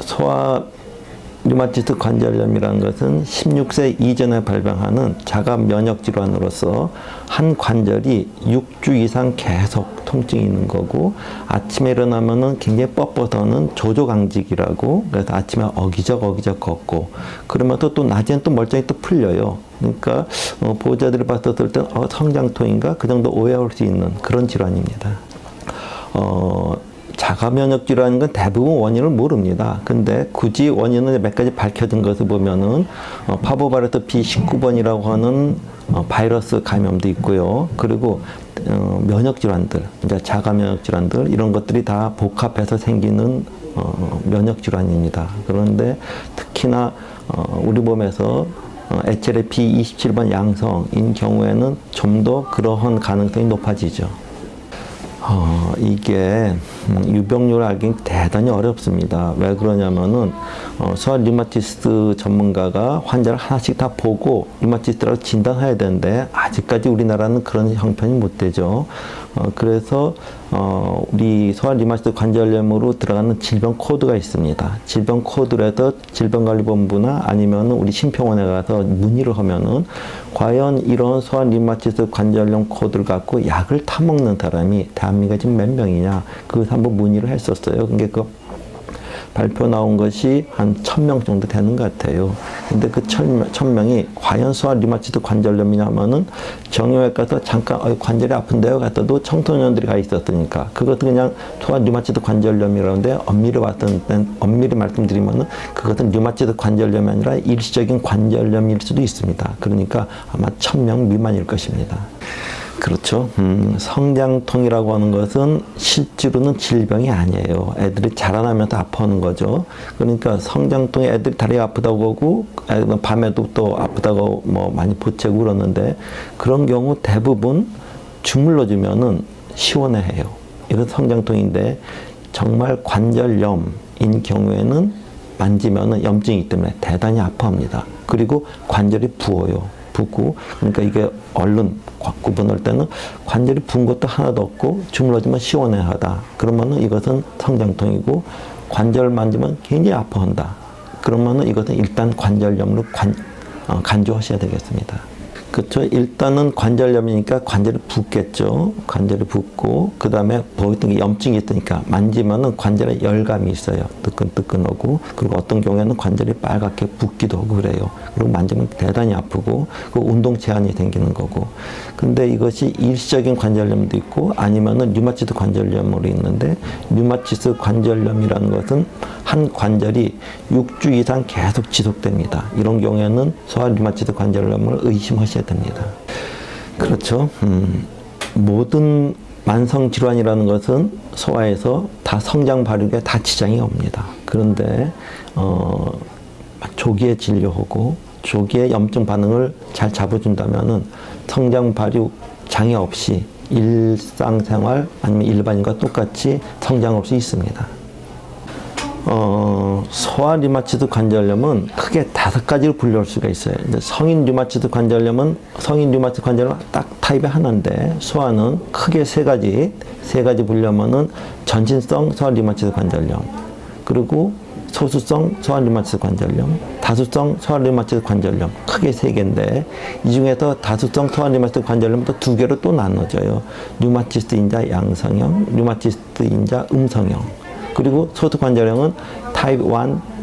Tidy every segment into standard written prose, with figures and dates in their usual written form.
소아 류마티스 관절염이라는 것은 16세 이전에 발병하는 자가 면역 질환으로서 한 관절이 6주 이상 계속 통증이 있는 거고, 아침에 일어나면은 굉장히 뻣뻣하는 조조강직이라고, 그래서 아침에 어기적 걷고, 그러면서 또 낮에는 또 멀쩡히 또 풀려요. 그러니까 보호자들이 봤을 때 성장통인가 그 정도 오해할 수 있는 그런 질환입니다. 자가면역 질환인 건 대부분 원인을 모릅니다. 근데 굳이 원인을 몇 가지 밝혀진 것을 보면은 파보바레트 B19번이라고 하는 바이러스 감염도 있고요. 그리고 면역 질환들, 이제 자가면역 질환들 이런 것들이 다 복합해서 생기는 면역 질환입니다. 그런데 특히나 우리 몸에서 HLA B27번 양성인 경우에는 좀 더 그러한 가능성이 높아지죠. 이게 유병률을 알기는 대단히 어렵습니다. 왜 그러냐면은 소아 류마티스 전문가가 환자를 하나씩 다 보고 류마티스라고 진단해야 되는데 아직까지 우리나라는 그런 형편이 못 되죠. 그래서 우리 소아 류마티스 관절염으로 들어가는 질병 코드가 있습니다. 질병 코드라도 질병관리본부나 아니면 우리 심평원에 가서 문의를 하면은 과연 이런 소아 류마티스 관절염 코드를 갖고 약을 타먹는 사람이 대한민국에 지금 몇 명이냐, 그것을 한번 문의를 했었어요. 그게 그 발표 나온 것이 한 1000명 정도 되는 것 같아요. 근데 그 1000명이 과연 소아 류마티스 관절염이냐 하면은 정형외과 가서 잠깐 관절이 아픈데요 갔다도 청소년들이 가 있었으니까 그것도 그냥 소아 류마티스 관절염이라는데 엄밀히 말씀드리면은 그것은 류마티스 관절염이 아니라 일시적인 관절염일 수도 있습니다. 그러니까 아마 1000명 미만일 것입니다. 그렇죠. 성장통이라고 하는 것은 실제로는 질병이 아니에요. 애들이 자라나면서 아파하는 거죠. 그러니까 성장통에 애들이 다리가 아프다고 하고 밤에도 또 아프다고 뭐 많이 보채고 그러는데 그런 경우 대부분 주물러주면은 시원해해요. 이건 성장통인데 정말 관절염인 경우에는 만지면은 염증이기 때문에 대단히 아파합니다. 그리고 관절이 부어요. 붓고, 그러니까 이게 얼른 구분할 때는 관절이 부은 것도 하나도 없고 주물러주면 시원해하다. 그러면은 이것은 성장통이고, 관절 만지면 굉장히 아파한다. 그러면은 이것은 일단 관절염으로 간주하셔야 되겠습니다. 그렇죠. 일단은 관절염이니까 관절이 붓겠죠. 관절이 붓고 그 다음에 보통 염증이 있으니까 만지면은 관절에 열감이 있어요. 뜨끈뜨끈하고, 그리고 어떤 경우에는 관절이 빨갛게 붓기도 하고 그래요. 그리고 만지면 대단히 아프고 그 운동 제한이 생기는 거고. 근데 이것이 일시적인 관절염도 있고 아니면은 류마티스 관절염으로 있는데, 류마티스 관절염이라는 것은 한 관절이 6주 이상 계속 지속됩니다. 이런 경우에는 소아 류마티스 관절염을 의심하셔야 됩니다. 그렇죠. 모든 만성 질환이라는 것은 소아에서 다 성장 발육에 다 지장이 옵니다. 그런데 조기에 진료하고 조기에 염증 반응을 잘 잡아준다면은 성장 발육 장애 없이 일상생활 아니면 일반인과 똑같이 성장 없이 있습니다. 소아 류마티스 관절염은 크게 5가지로 분류할 수가 있어요. 성인 류마티스 관절염은 딱 타입이 하나인데, 소아는 크게 3가지 분류하면은 전신성 소아 류마티스 관절염, 그리고 소수성 소아 류마티스 관절염, 다수성 소아 류마티스 관절염, 크게 3개인데 이 중에서 다수성 소아 류마티스 관절염도 2개로 또 나눠져요. 류마티스인자 양성형, 류마티스인자 음성형. 그리고 소수 관절염은 타입 1,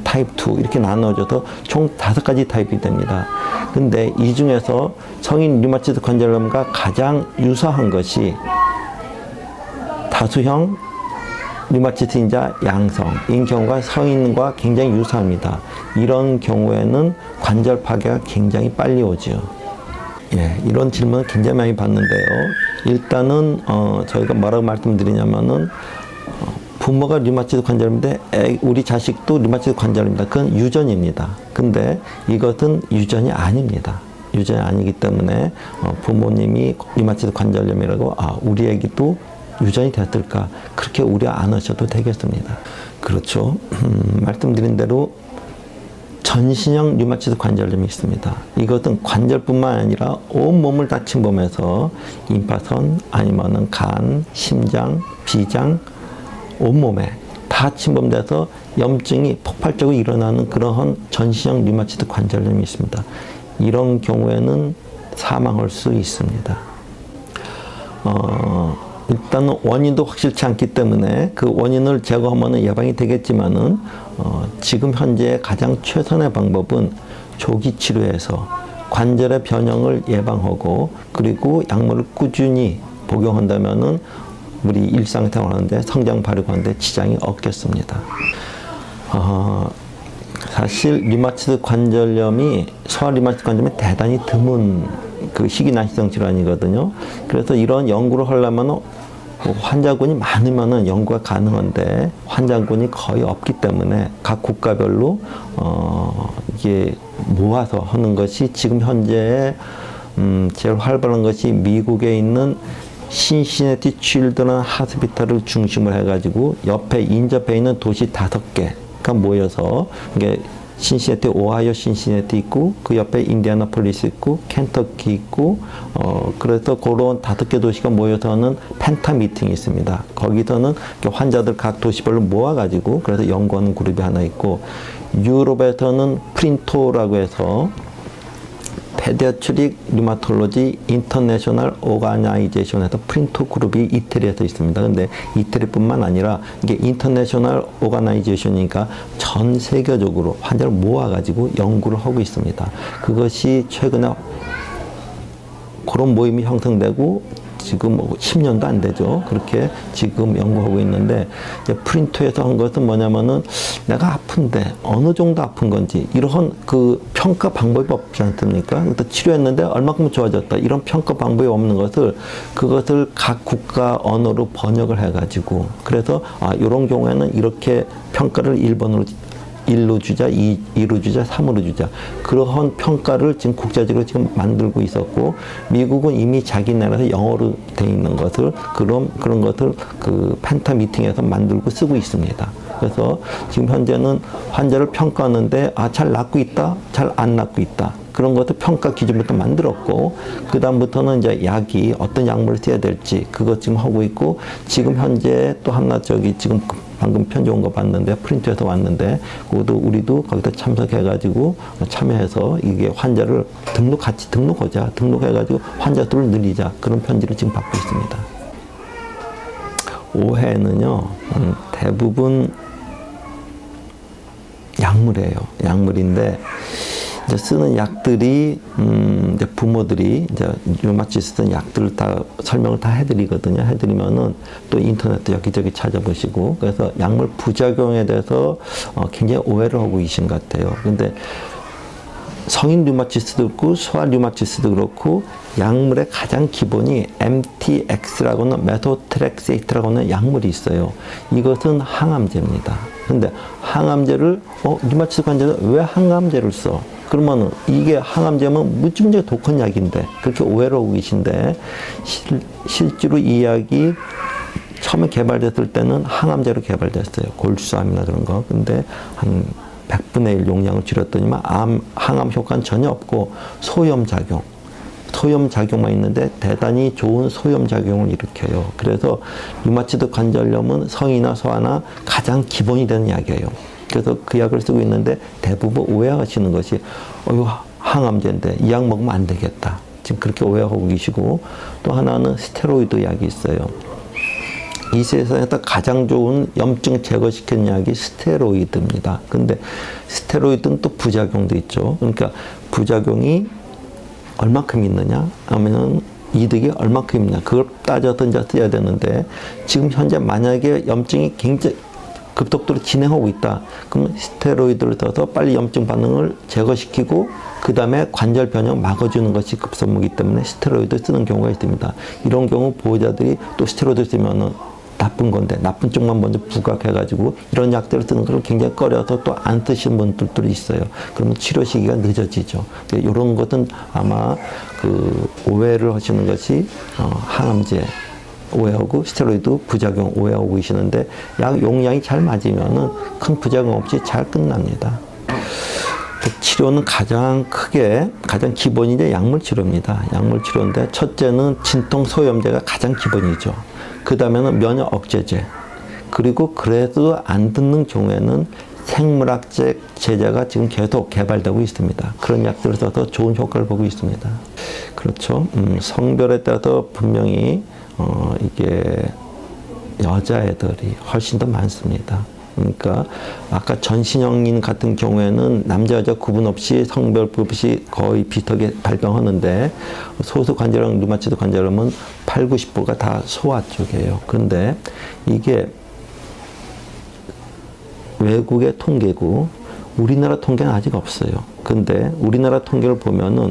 타입 2 이렇게 나눠져서 총 5가지 타입이 됩니다. 근데 이 중에서 성인 류마티스 관절염과 가장 유사한 것이 다수형 류마티스인자 양성인 경우가 성인과 굉장히 유사합니다. 이런 경우에는 관절 파괴가 굉장히 빨리 오죠. 예, 이런 질문을 굉장히 많이 받는데요. 일단은 저희가 뭐라고 말씀드리냐면은 부모가 류마티스 관절염인데 우리 자식도 류마티스 관절염입니다. 그건 유전입니다. 근데 이것은 유전이 아닙니다. 유전이 아니기 때문에 부모님이 류마티스 관절염이라고 우리 애기도 유전이 됐을까, 그렇게 우려 안 하셔도 되겠습니다. 그렇죠. 말씀드린 대로 전신형 류마티스 관절염이 있습니다. 이것은 관절뿐만 아니라 온몸을 다 침범해서 임파선 아니면은 간, 심장, 비장, 온몸에 다 다 침범돼서 염증이 폭발적으로 일어나는 그러한 전신형 류마티드 관절염이 있습니다. 이런 경우에는 사망할 수 있습니다. 일단은 원인도 확실치 않기 때문에 그 원인을 제거하면 예방이 되겠지만은 지금 현재 가장 최선의 방법은 조기 치료해서 관절의 변형을 예방하고 그리고 약물을 꾸준히 복용한다면은 우리 일상생활하는데 성장 발육하는데 지장이 없겠습니다. 사실 류마티드 관절염이 소아 류마티드 관절염이 대단히 드문 그 희귀난치성 질환이거든요. 그래서 이런 연구를 하려면 환자군이 많으면은 연구가 가능한데 환자군이 거의 없기 때문에 각 국가별로 이게 모아서 하는 것이 지금 현재 제일 활발한 것이 미국에 있는 신시내티 칠드런 하스피탈을 중심으로 해가지고 옆에 인접해 있는 도시 5개가 모여서 이게 신시내티, 오하이오 신시내티 있고 그 옆에 인디애나폴리스 있고 켄터키 있고 그래서 그런 5개 도시가 모여서 하는 펜타 미팅이 있습니다. 거기서는 환자들 각 도시별로 모아가지고 그래서 연구하는 그룹이 하나 있고 유럽에서는 프린토라고 해서 페디아트릭 류마톨로지 인터내셔널 오가나이제이션에서 프린토 그룹이 이태리에서 있습니다. 근데 이태리뿐만 아니라 이게 인터내셔널 오가나이제이션이니까 전 세계적으로 환자를 모아가지고 연구를 하고 있습니다. 그것이 최근에 그런 모임이 형성되고 지금 10년도 안 되죠. 그렇게 지금 연구하고 있는데 이제 프린토에서 한 것은 뭐냐면은 내가 아픈데 어느 정도 아픈 건지 이런 그 평가 방법이 없지 않습니까? 그래서 치료했는데 얼마큼 좋아졌다 이런 평가 방법이 없는 것을 그것을 각 국가 언어로 번역을 해가지고 그래서 이런 경우에는 이렇게 평가를 1로 주자, 2로 주자, 3으로 주자. 그러한 평가를 지금 국제적으로 지금 만들고 있었고, 미국은 이미 자기 나라에서 영어로 돼 있는 것을, 그런 것을 그 펜타 미팅에서 만들고 쓰고 있습니다. 그래서 지금 현재는 환자를 평가하는데, 잘 낫고 있다, 잘 안 낫고 있다. 그런 것도 평가 기준부터 만들었고, 그다음부터는 이제 약이 어떤 약물을 써야 될지, 그것 지금 하고 있고, 지금 현재 또 하나 지금 방금 편지 온 거 봤는데 프린트에서 왔는데 그것도 우리도 거기다 참석해가지고 참여해서 이게 환자를 같이 등록하자 등록해가지고 환자 수를 늘리자 그런 편지를 지금 받고 있습니다. 오해는요 대부분 약물이에요. 약물인데 이제 쓰는 약들이 이제 부모들이 이제 류마티스 쓰는 약들을 다 설명을 다 해드리거든요. 해드리면은 또 인터넷도 여기저기 찾아보시고 그래서 약물 부작용에 대해서 굉장히 오해를 하고 계신 것 같아요. 근데 성인 류마티스도 그렇고 소아 류마티스도 그렇고 약물의 가장 기본이 MTX라고 하는 메토트렉세이트라고 하는 약물이 있어요. 이것은 항암제입니다. 근데 항암제를 류마티스 환자는 왜 항암제를 써? 그러면 이게 항암제면 무지무지하게 독한 약인데 그렇게 오해를 하고 계신데 실제로 이 약이 처음에 개발됐을 때는 항암제로 개발됐어요. 골수암이나 그런 거. 근데 한 100분의 1 용량을 줄였더니만 항암 효과는 전혀 없고 소염작용만 있는데 대단히 좋은 소염작용을 일으켜요. 그래서 류마티드 관절염은 성이나 소아나 가장 기본이 되는 약이에요. 그래서 그 약을 쓰고 있는데 대부분 오해하시는 것이 항암제인데 이 약 먹으면 안 되겠다. 지금 그렇게 오해하고 계시고 또 하나는 스테로이드 약이 있어요. 이 세상에서 가장 좋은 염증 제거시키는 약이 스테로이드입니다. 근데 스테로이드는 또 부작용도 있죠. 그러니까 부작용이 얼마큼 있느냐 하면은 이득이 얼마큼 있냐 그걸 따져서 이제 써야 되는데 지금 현재 만약에 염증이 굉장히 급속도로 진행하고 있다. 그럼 스테로이드를 써서 빨리 염증 반응을 제거시키고 그 다음에 관절 변형 막아주는 것이 급선무이기 때문에 스테로이드 쓰는 경우가 있습니다. 이런 경우 보호자들이 또 스테로이드 쓰면은 나쁜 건데 나쁜 쪽만 먼저 부각해가지고 이런 약들을 쓰는 걸 굉장히 꺼려서 또 안 쓰시는 분들도 있어요. 그러면 치료 시기가 늦어지죠. 이런 것은 아마 그 오해를 하시는 것이 항암제 오해하고 스테로이드 부작용 오해하고 계시는데 약 용량이 잘 맞으면은 큰 부작용 없이 잘 끝납니다. 치료는 가장 기본이 이제 약물 치료입니다. 약물 치료인데 첫째는 진통 소염제가 가장 기본이죠. 그 다음에는 면역 억제제, 그리고 그래도 안 듣는 경우에는 생물학적 제자가 지금 계속 개발되고 있습니다. 그런 약들을 써서 좋은 효과를 보고 있습니다. 그렇죠. 성별에 따라서 분명히 이게 여자애들이 훨씬 더 많습니다. 그러니까 아까 전신형인 같은 경우에는 남자 여자 구분 없이 성별 없이 거의 비슷하게 발병하는데 소수 관절염, 류마티드 관절염은 8, 90%가 다 소아 쪽이에요. 그런데 이게 외국의 통계고 우리나라 통계는 아직 없어요. 근데 우리나라 통계를 보면은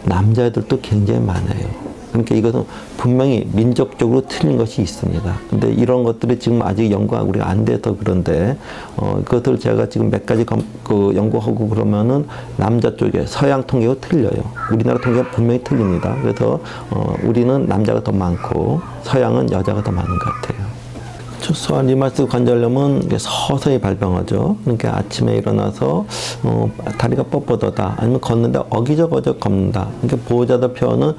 남자애들도 굉장히 많아요. 그러니까 이것은 분명히 민족적으로 틀린 것이 있습니다. 근데 이런 것들이 지금 아직 연구가 우리가 안 돼서 그런데 그것들 제가 지금 몇 가지 연구하고 그러면은 남자 쪽에 서양 통계가 틀려요. 우리나라 통계가 분명히 틀립니다. 그래서 우리는 남자가 더 많고 서양은 여자가 더 많은 것 같아요. 소아 류마티드 관절염은 서서히 발병하죠. 그러니까 아침에 일어나서 다리가 뻣뻣하다, 아니면 걷는데 어기적어기적 걷는다. 그러니까 보호자들 표현은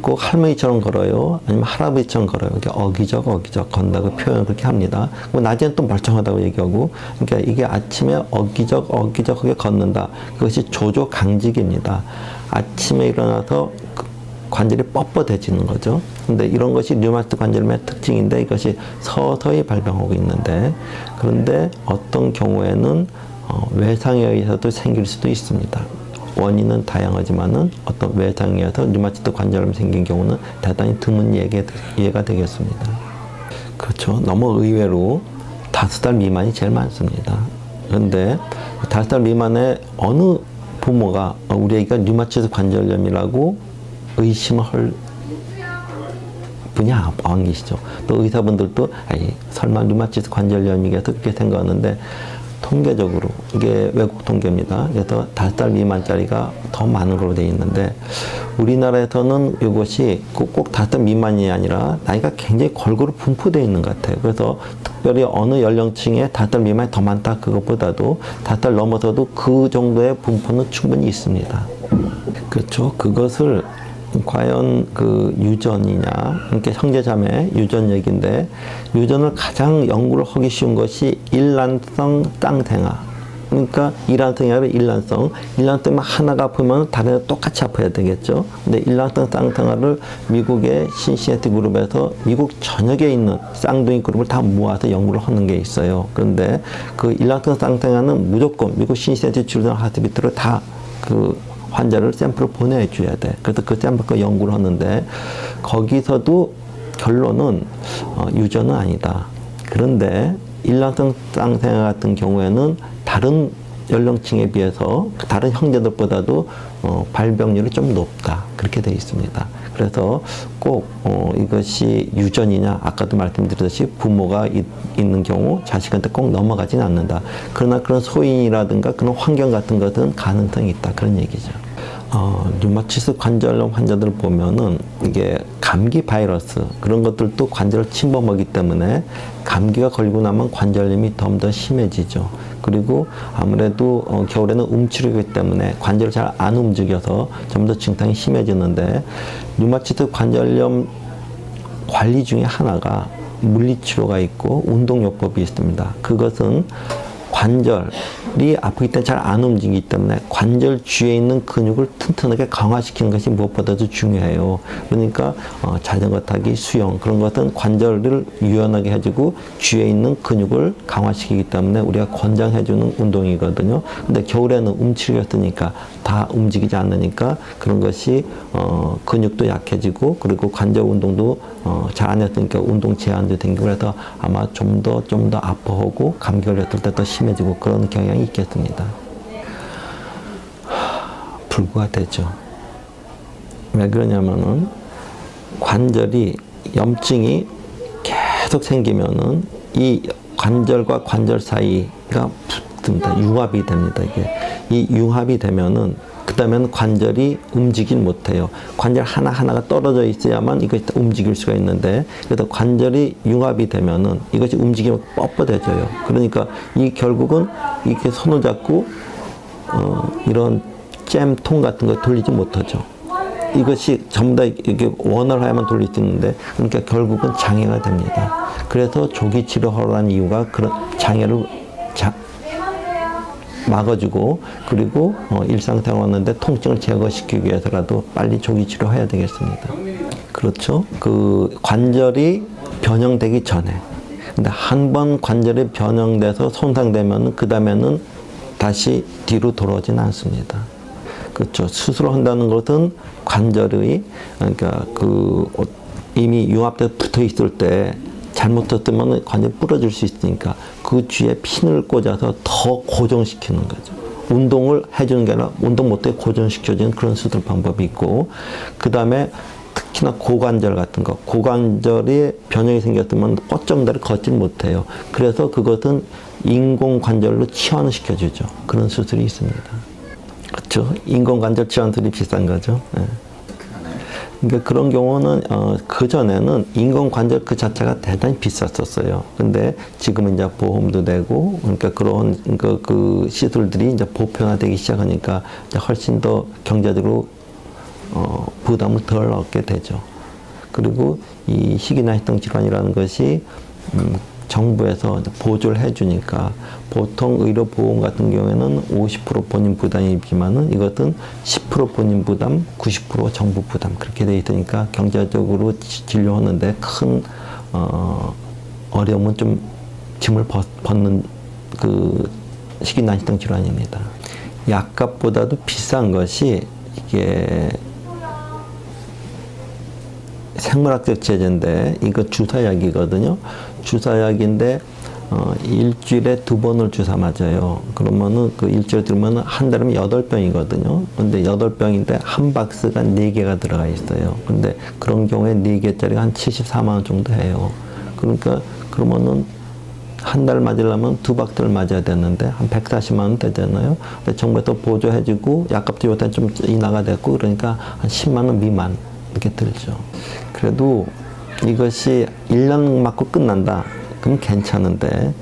꼭 할머니처럼 걸어요, 아니면 할아버지처럼 걸어요. 이렇게 어기적 건다고 표현을 그렇게 합니다. 낮에는 또 멀쩡하다고 얘기하고, 그러니까 이게 아침에 어기적하게 걷는다. 그것이 조조강직입니다. 아침에 일어나서 관절이 뻣뻣해지는 거죠. 근데 이런 것이 류마티드 관절염의 특징인데 이것이 서서히 발병하고 있는데, 그런데 어떤 경우에는 외상에 의해서도 생길 수도 있습니다. 원인은 다양하지만은 어떤 외상에 의해서 류마티드 관절염 생긴 경우는 대단히 드문 예가 되겠습니다. 그렇죠. 너무 의외로 5살 미만이 제일 많습니다. 그런데 5살 미만의 어느 부모가 우리 애기가 류마티드 관절염이라고 의심을 할 분이 안 계시죠. 또 의사분들도 설마 류마티드 관절염이겠어 그렇게 생각하는데, 통계적으로 이게 외국 통계입니다. 그래서 5살 미만짜리가 더 많은 걸로 되어 있는데, 우리나라에서는 이것이 꼭 5살 미만이 아니라 나이가 굉장히 골고루 분포되어 있는 것 같아요. 그래서 특별히 어느 연령층에 5살 미만이 더 많다 그것보다도 5살 넘어서도 그 정도의 분포는 충분히 있습니다. 그렇죠. 그것을 과연 유전이냐, 그러니까 형제자매 유전 얘기인데, 유전을 가장 연구를 하기 쉬운 것이 일란성 쌍생아. 그러니까 일란성이 아니라 일란성이면 하나가 아프면 다른 애 똑같이 아파야 되겠죠. 근데 일란성 쌍생아를 미국의 신시내티 그룹에서 미국 전역에 있는 쌍둥이 그룹을 다 모아서 연구를 하는 게 있어요. 그런데 그 일란성 쌍생아는 무조건 미국 신시내티 주전 하스피털을 다 환자를 샘플을 보내줘야 돼. 그래서 그 샘플 연구를 하는데, 거기서도 결론은 유전은 아니다. 그런데 일란성 쌍생아 같은 경우에는 다른 연령층에 비해서 다른 형제들보다도 발병률이 좀 높다. 그렇게 되어 있습니다. 그래서 꼭 이것이 유전이냐, 아까도 말씀드렸듯이 부모가 있는 경우 자식한테 꼭 넘어가지는 않는다. 그러나 그런 소인이라든가 그런 환경 같은 것은 가능성이 있다. 그런 얘기죠. 류마티드 관절염 환자들을 보면은 이게 감기 바이러스 그런 것들도 관절을 침범하기 때문에 감기가 걸리고 나면 관절염이 더 심해지죠. 그리고 아무래도 겨울에는 움츠리기 때문에 관절을 잘 안 움직여서 좀 더 증상이 심해지는데, 류마티드 관절염 관리 중에 하나가 물리치료가 있고 운동요법이 있습니다. 그것은 관절이 아프기 때문에 잘 안 움직이기 때문에 관절 주위에 있는 근육을 튼튼하게 강화시키는 것이 무엇보다도 중요해요. 그러니까 자전거 타기, 수영 그런 것은 관절을 유연하게 해주고 주위에 있는 근육을 강화시키기 때문에 우리가 권장해주는 운동이거든요. 근데 겨울에는 움츠렸으니까 다 움직이지 않으니까 그런 것이 근육도 약해지고, 그리고 관절 운동도 잘 안 했으니까 운동 제한도 생기고, 그래서 아마 좀 더 아파하고 감기 걸렸을 때 더 심해지고 그런 경향이 있겠습니다. 불구가 되죠. 왜 그러냐면은 관절이 염증이 계속 생기면은 이 관절과 관절 사이가 붙습니다. 융합이 됩니다. 이게 이 융합이 되면은 그 다음에는 관절이 움직이질 못해요. 관절 하나하나가 떨어져 있어야만 이것이 움직일 수가 있는데, 그래서 관절이 융합이 되면은 이것이 움직이면 뻣뻣해져요. 그러니까 이 결국은 이렇게 손을 잡고 이런 잼통 같은 거 돌리지 못하죠. 이것이 전부 다 이렇게 원활하야만 돌릴 수 있는데, 그러니까 결국은 장애가 됩니다. 그래서 조기 치료하라는 이유가 그런 장애를 막아주고, 그리고 일상생활 왔는데 통증을 제거시키기 위해서라도 빨리 조기 치료해야 되겠습니다. 그렇죠. 그 관절이 변형되기 전에. 근데 한 번 관절이 변형돼서 손상되면 그 다음에는 다시 뒤로 돌아오진 않습니다. 그렇죠. 수술한다는 것은 관절의, 그러니까 이미 융합돼 붙어 있을 때 잘못했으면 관절이 부러질 수 있으니까 그 뒤에 핀을 꽂아서 더 고정시키는 거죠. 운동을 해주는 게 아니라 운동 못해 고정시켜주는 그런 수술 방법이 있고, 그 다음에 특히나 고관절 같은 거, 고관절이 변형이 생겼으면 뻗정다리 걷지 못해요. 그래서 그것은 인공관절로 치환시켜주죠. 그런 수술이 있습니다. 그렇죠. 인공관절 치환술이 비싼 거죠. 네. 그러니까 그런 경우는 그전에는 인공관절 그 자체가 대단히 비쌌었어요. 근데 지금 이제 보험도 되고, 그러니까 그런 그 시술들이 이제 보편화되기 시작하니까 이제 훨씬 더 경제적으로 부담을 덜 얻게 되죠. 그리고 이 희귀난이성 질환이라는 것이 정부에서 보조를 해주니까 보통 의료보험 같은 경우에는 50% 본인 부담이지만은 이것은 10% 본인 부담, 90% 정부 부담 그렇게 돼 있으니까 경제적으로 진료하는데 큰 어려움은 좀 짐을 벗는 그 희귀난이성 질환입니다. 약값보다도 비싼 것이 이게 생물학적 제제인데 이거 주사약이거든요. 주사약인데 일주일에 2번을 주사 맞아요. 그러면은 그 일주일에 들으면 한 달이면 8병이거든요. 근데 8병인데 한 박스가 4개가 들어가 있어요. 근데 그런 경우에 4개짜리가 한 74만 원 정도 해요. 그러니까 그러면은 한 달 맞으려면 2박스를 맞아야 되는데 한 140만 원 되잖아요. 근데 정부에서 보조해주고 약값도 요새 좀 인하가 됐고 그러니까 한 10만 원 미만 이렇게 들죠. 그래도 이것이 1년 맞고 끝난다. 그럼 괜찮은데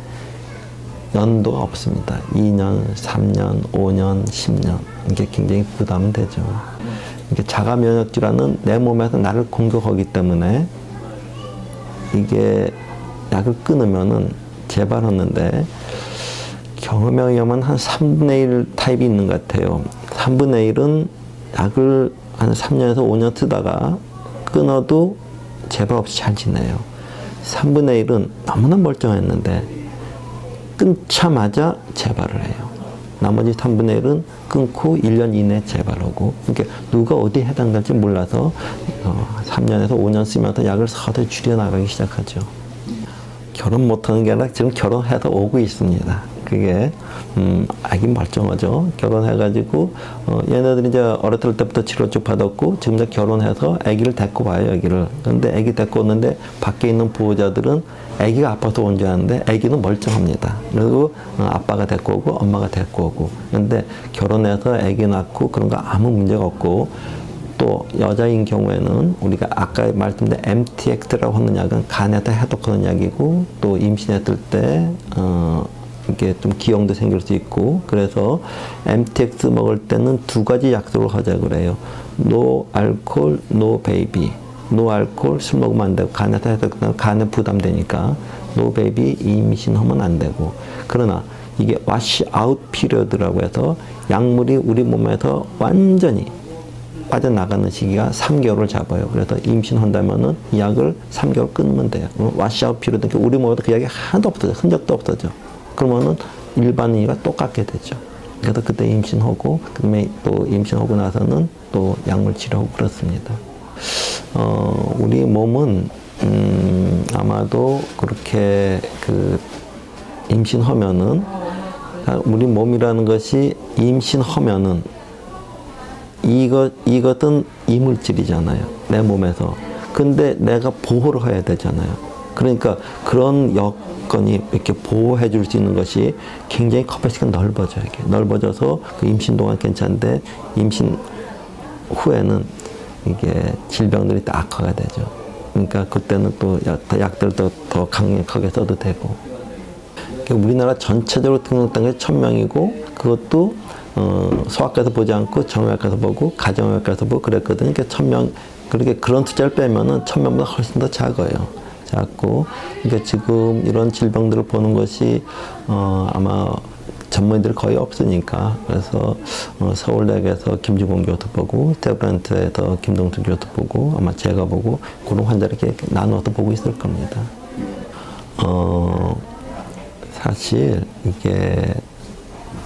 연도가 없습니다. 2년, 3년, 5년, 10년 이게 굉장히 부담되죠. 이게 자가 면역 질환은 내 몸에서 나를 공격하기 때문에 이게 약을 끊으면은 재발하는데 경험에 의하면 한 3분의 1 타입이 있는 것 같아요. 3분의 1은 약을 한 3년에서 5년 쓰다가 끊어도 재발 없이 잘 지내요. 3분의 1은 너무나 멀쩡했는데 끊자마자 재발을 해요. 나머지 3분의 1은 끊고 1년 이내에 재발하고, 그러니까 누가 어디에 해당될지 몰라서 3년에서 5년 쓰면서 약을 서서히 줄여나가기 시작하죠. 결혼 못하는 게 아니라 지금 결혼해서 오고 있습니다. 그게 아기 멀쩡하죠. 결혼해가지고 얘네들이 이제 어렸을 때부터 치료 쭉 받았고 지금 이제 결혼해서 아기를 데리고 와요. 여기를. 근데 아기 데리고 오는데 밖에 있는 보호자들은 아기가 아파서 온 줄 아는데 아기는 멀쩡합니다. 그리고 아빠가 데리고 오고 엄마가 데리고 오고. 근데 결혼해서 아기 낳고 그런 거 아무 문제가 없고, 또 여자인 경우에는 우리가 아까 말씀드린 MTX라고 하는 약은 간에다 해독하는 약이고, 또 임신했을 때 이게 좀 기형도 생길 수 있고, 그래서 MTX 먹을 때는 2가지 약속을 하자 그래요. 노 알코올, 노 베이비. 노 알코올 술 먹으면 안 되고, 간에다 해독하면 간에 부담되니까 노 베이비 임신하면 안 되고. 그러나 이게 와시 아웃 피리어드라고 해서 약물이 우리 몸에서 완전히 빠져나가는 시기가 3개월을 잡아요. 그래서 임신한다면은 이 약을 3개월 끊으면 돼요. 와시아웃 피리어드, 우리 몸에도 그 약이 하나도 없어져. 흔적도 없어져. 그러면은 일반인과 똑같게 되죠. 그래서 그때 임신하고, 그다음에 또 임신하고 나서는 또 약물 치료하고 그렇습니다. 우리 몸은 아마도 그렇게 임신하면은, 우리 몸이라는 것이 임신하면은 이것은 이물질이잖아요. 내 몸에서. 근데 내가 보호를 해야 되잖아요. 그러니까 그런 여건이 이렇게 보호해 줄 수 있는 것이 굉장히 커피가 넓어져요. 이렇게 넓어져서 그 임신 동안 괜찮은데 임신 후에는 이게 질병들이 다 악화가 되죠. 그러니까 그때는 또 약들도 더 강력하게 써도 되고. 우리나라 전체적으로 등록된 게 1,000명이고 그것도 소아과에서 보지 않고 정형외과에서 보고 가정의학과에서 보고 그랬거든요. 그러니까 1,000명 그렇게 그런 투자를 빼면은 1,000명보다 훨씬 더 작아요. 작고 그러니까 지금 이런 질병들을 보는 것이 아마 전문의들이 거의 없으니까 그래서 서울대학에서 김주곤 교수 보고 스테브란트에서 김동수 교수 보고 아마 제가 보고 그런 환자를 이렇게 나눠서 보고 있을 겁니다. 사실 이게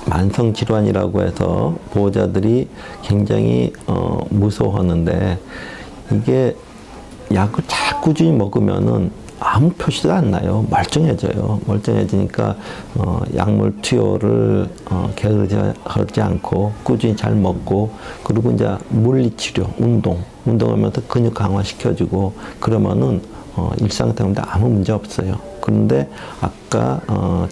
만성 질환이라고 해서 보호자들이 굉장히 무서워하는데 이게 약을 자꾸 꾸준히 먹으면은 아무 표시도 안 나요. 멀쩡해져요. 멀쩡해지니까 약물 투여를 게으르지 않고 꾸준히 잘 먹고 그리고 이제 물리치료, 운동하면서 근육 강화시켜주고 그러면은 일상생활에 아무 문제 없어요. 그런데 아까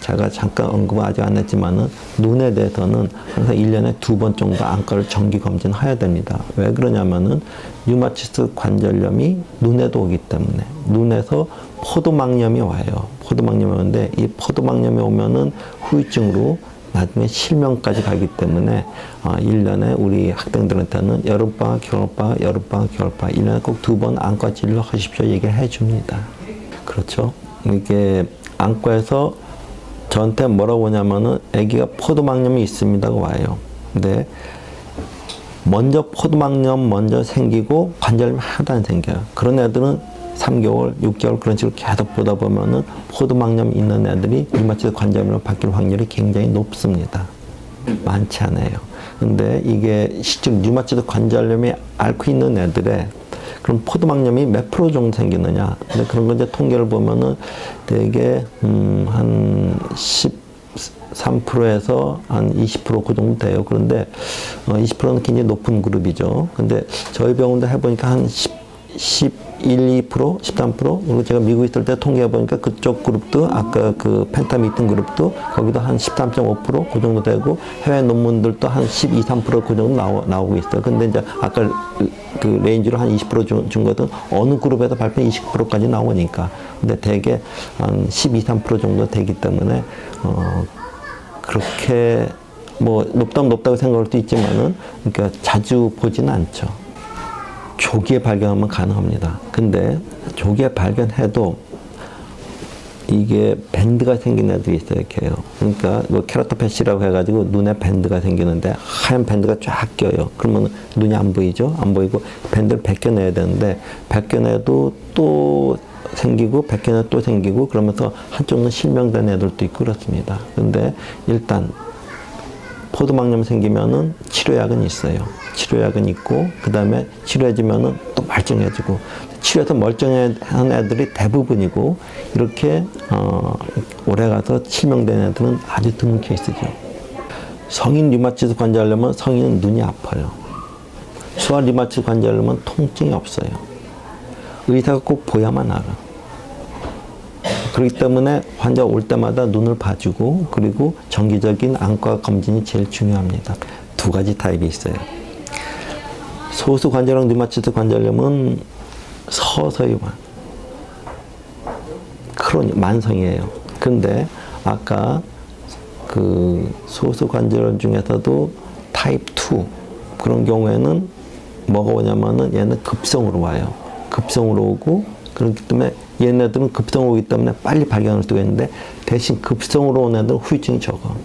제가 잠깐 언급은 아직 안 했지만은 눈에 대해서는 항상 1년에 2번 정도 안과를 정기 검진해야 됩니다. 왜 그러냐면은 류마티스 관절염이 눈에도 오기 때문에 눈에서 포도막염이 와요. 포도막염이 오는데 이 포도막염이 오면은 후유증으로 나중에 실명까지 가기 때문에 1년에 우리 학생들한테는 여름방학, 겨울방학, 여름방학, 겨울방학 1년에 꼭 2번 안과 진료 하십시오 얘기를 해줍니다. 그렇죠. 이게 안과에서 저한테 뭐라고 하냐면은 아기가 포도막염이 있습니다고 와요. 근데 먼저 포도막염 먼저 생기고 관절염이 하나도 안 생겨요. 그런 애들은 3개월, 6개월 그런 식으로 계속 보다 보면은 포도막염 있는 애들이 류마티스 관절염으로 바뀔 확률이 굉장히 높습니다. 많지 않아요. 근데 이게 실제 류마티스 관절염이 앓고 있는 애들의 그럼 포도막염이 몇 프로 정도 생기느냐? 근데 그런 거 이제 통계를 보면은 되게 한 13%에서 한 20% 그 정도 돼요. 그런데 20%는 굉장히 높은 그룹이죠. 근데 저희 병원도 해보니까 한 11, 2%, 13%? 그리고 제가 미국에 있을 때 통계해보니까 그쪽 그룹도 아까 그 펜타미튼 그룹도 거기도 한 13.5%그 정도 되고 해외 논문들도 한 12, 3%그 정도 나오고 있어요. 근데 이제 아까 그 레인지로 한 20% 준 것은 어느 그룹에서 발표 20%까지 나오니까. 근데 대개 한 12, 3% 정도 되기 때문에 그렇게 뭐 높다고 생각할 수도 있지만은 그러니까 자주 보지는 않죠. 조기에 발견하면 가능합니다. 근데 조기에 발견해도 이게 밴드가 생긴 애들이 있어요, 이렇게요. 그러니까 뭐 케라토패시라고 해가지고 눈에 밴드가 생기는데 하얀 밴드가 쫙 껴요. 그러면 눈이 안 보이죠? 안 보이고 밴드를 벗겨내야 되는데 벗겨내도 또 생기고 벗겨내 또 생기고 그러면서 한쪽은 실명된 애들도 있고 그렇습니다. 근데 일단 포도막염 생기면은 치료약은 있어요. 치료약은 있고 그 다음에 치료해주면은 또 멀쩡해지고 치료해서 멀쩡한 애들이 대부분이고 이렇게 오래가서 실명된 애들은 아주 드문 케이스죠. 성인 류마티스 관절염은 성인은 눈이 아파요. 소아 류마티스 관절염은 통증이 없어요. 의사가 꼭 보야만 알아. 그렇기 때문에 환자 올 때마다 눈을 봐주고 그리고 정기적인 안과 검진이 제일 중요합니다. 2가지 타입이 있어요. 소수 관절염 류마티스 관절염은 서서히 와. 만성이에요. 근데 아까 그 소수 관절염 중에서도 타입 2 그런 경우에는 뭐가 오냐면은 얘는 급성으로 와요. 급성으로 오고 그렇기 때문에 얘네들은 급성으로 오기 때문에 빨리 발견할 수가 있는데 대신 급성으로 온 애들은 후유증이 적어.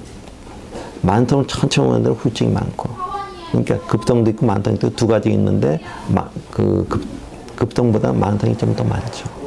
만성으로 천천히 오는 애들은 후유증이 많고. 그러니까 급성도 있고 만성도 있고 2가지 있는데 급성보다 만성이 좀 더 많죠.